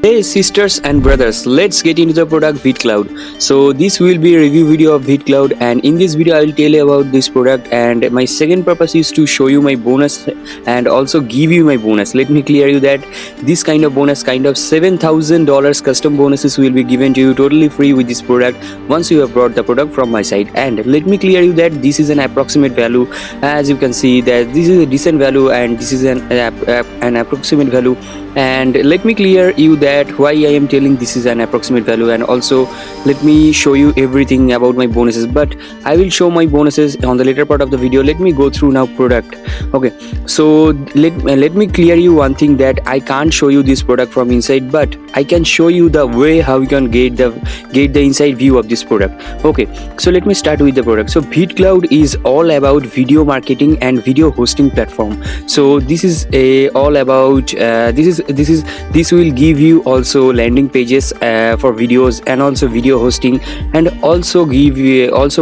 Hey sisters and brothers, let's get into the product VidCloud. So this will be a review video of VidCloud, and in this video I will tell you about this product, and my second purpose is to show you my bonus and also give you my bonus. Let me clear you that this kind of bonus, kind of $7,000 custom bonuses will be given to you totally free with this product once you have brought the product from my side. And let me clear you that this is an approximate value. As you can see that this is a decent value and this is an approximate value. And let me clear you that why I am telling this is an approximate value, and also let me show you everything about my bonuses, but I will show my bonuses on the later part of the video. Let me go through now product. Okay, so let me clear you one thing, that I can't show you this product from inside, but I can show you the way how you can get the inside view of this product. Okay, so let me start with the product. So VidCloud is all about video marketing and video hosting platform. So this is all about this will give you also landing pages for videos and also video hosting, and also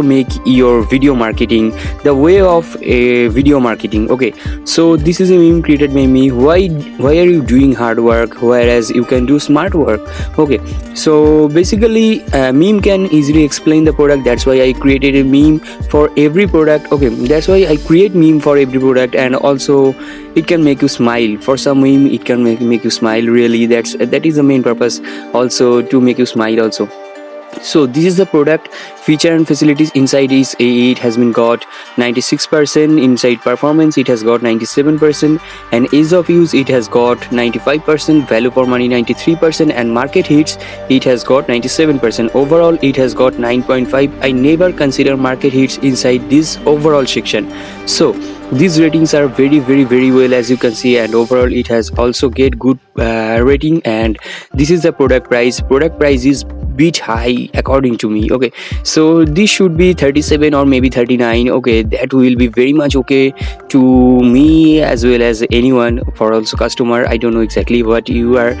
make your video marketing the way of a video marketing. Okay, so this is a meme created by me. Why are you doing hard work whereas you can do smart work? Okay, so basically meme can easily explain the product. That's why I created a meme for every product. Okay, that's why I create meme for every product, and also it can make you smile. For some meme it can make you smile. Really, that is the main purpose, also to make you smile also. So this is the product feature and facilities. Inside is it has been got 96%, inside performance it has got 97%, and ease of use it has got 95%, value for money 93%, and market hits it has got 97%. Overall it has got 9.5. I never consider market hits inside this overall section. So these ratings are very well, as you can see, and overall it has also get good rating. And this is the product price. Product price is bit high according to me. Okay, so this should be 37 or maybe 39. Okay, that will be very much okay to me as well as anyone, for also customer. I don't know exactly what you are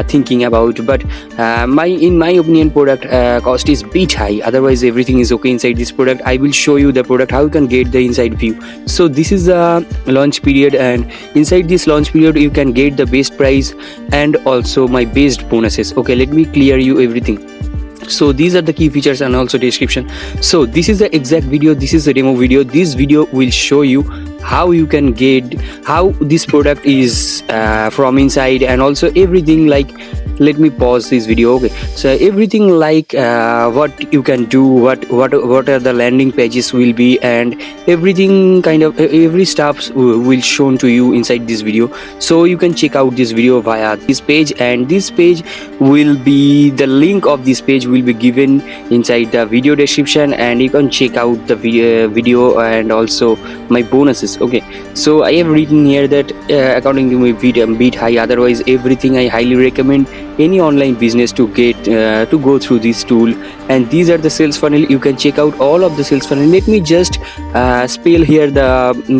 thinking about, but in my opinion product cost is bit high. Otherwise everything is okay inside this product. I will show you the product, how you can get the inside view. So this is the launch period, and inside this launch period you can get the best price and also my best bonuses. Okay, let me clear you everything. So these are the key features and also description. So this is the exact video, this is the demo video. This video will show you how you can get how this product is from inside, and also everything. Like, let me pause this video. Okay, so everything like what you can do, what are the landing pages will be, and everything, kind of every stuff will shown to you inside this video. So you can check out this video via this page, and this page will be, the link of this page will be given inside the video description, and you can check out the video and also my bonuses. Okay, so I have written here that according to my video bit high. Otherwise everything I highly recommend any online business to get to go through this tool. And these are the sales funnel. You can check out all of the sales funnel. Let me just spell here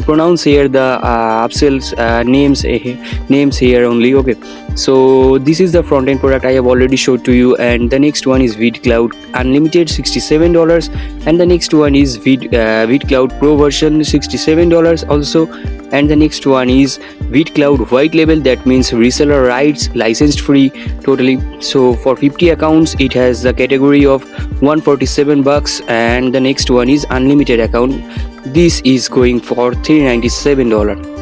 pronounce here the upsells names here only. Okay, so this is the front end product I have already showed to you, and the next one is VidCloud Unlimited, $67, and the next one is VidCloud Pro version, $67 also, and the next one is VidCloud White Label, that means reseller rights, licensed free totally. So for 50 accounts it has the category of $147, and the next one is unlimited account. This is going for $397,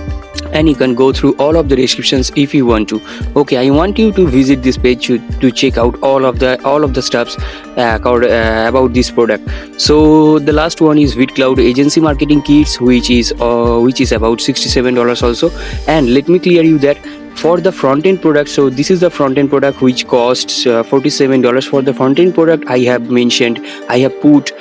and you can go through all of the descriptions if you want to. Okay, I want you to visit this page to check out all of the stuffs about this product. So the last one is VidCloud Agency Marketing Kits, which is about $67 also. And let me clear you that for the front end product, so this is the front end product which costs $47. For the front end product I have mentioned, I have put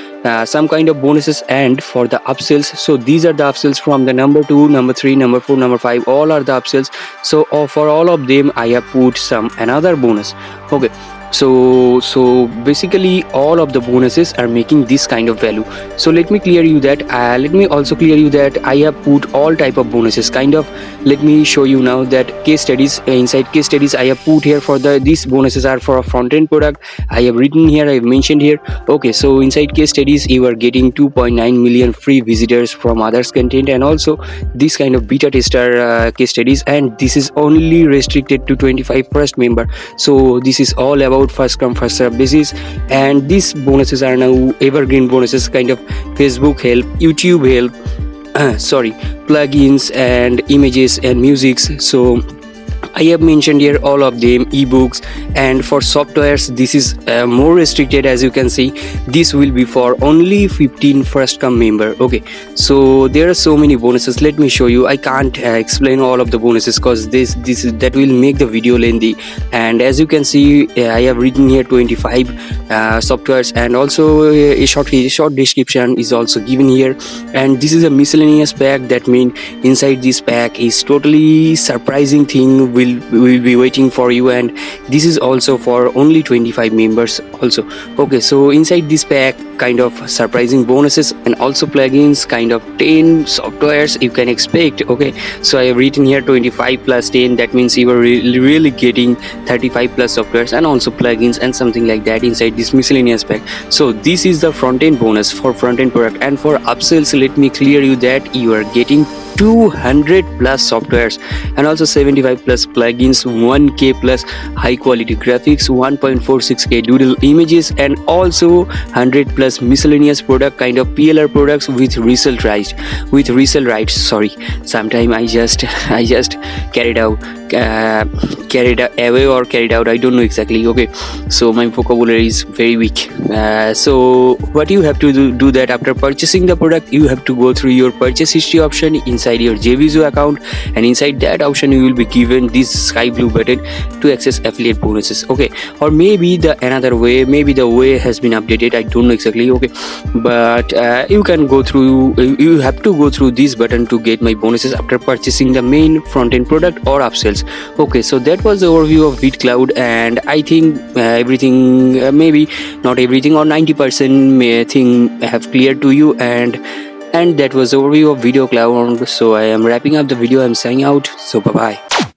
some kind of bonuses, and for the upsells, so these are the upsells from the number 2, number 3, number 4, number 5, all are the upsells. So for all of them I have put some another bonus. Okay, So basically all of the bonuses are making this kind of value. So let me clear you that let me also clear you that I have put all type of bonuses kind of. Let me show you now that case studies. Inside case studies I have put here for these bonuses are for a front end product. I have written here, I have mentioned here. Okay, so inside case studies you are getting 2.9 million free visitors from others content, and also this kind of beta tester case studies, and this is only restricted to 25 first member. So this is all about first come first serve basis, and these bonuses are now evergreen bonuses kind of. Facebook help, YouTube help, sorry, plugins and images and musics. So I have mentioned here all of them, ebooks, and for softwares this is more restricted. As you can see, this will be for only 15 first come member. Okay, so there are so many bonuses. Let me show you. I can't explain all of the bonuses because that will make the video lengthy. And as you can see, I have written here 25 softwares, and also a short description is also given here. And this is a miscellaneous pack. That means inside this pack is totally surprising thing will be waiting for you, and this is also for only 25 members also. Okay, so inside this pack kind of surprising bonuses and also plugins, kind of 10 softwares you can expect. Okay, so I have written here 25 plus 10, that means you are really getting 35 plus softwares and also plugins and something like that inside this miscellaneous pack. So this is the front end bonus for front end product. And for upsells, let me clear you that you are getting 200 plus softwares and also 75 plus plugins, 1k plus high quality graphics, 1.46k doodle images, and also 100 plus miscellaneous product kind of PLR products with resale rights. Sorry, sometime I just carried away or carried out, I don't know exactly. Okay, so my vocabulary is very weak. So what you have to do that after purchasing the product, you have to go through your purchase history option inside your JVZoo account, and inside that option you will be given this sky blue button to access affiliate bonuses. Okay, or maybe the another way, maybe the way has been updated, I don't know exactly. Okay, but you can go through, you have to go through this button to get my bonuses after purchasing the main front end product or upsells. Okay, so that was the overview of VidCloud, and I think everything, maybe not everything, or 90% thing have cleared to you, and that was the overview of VidCloud. So I am wrapping up the video, I'm signing out, so bye bye.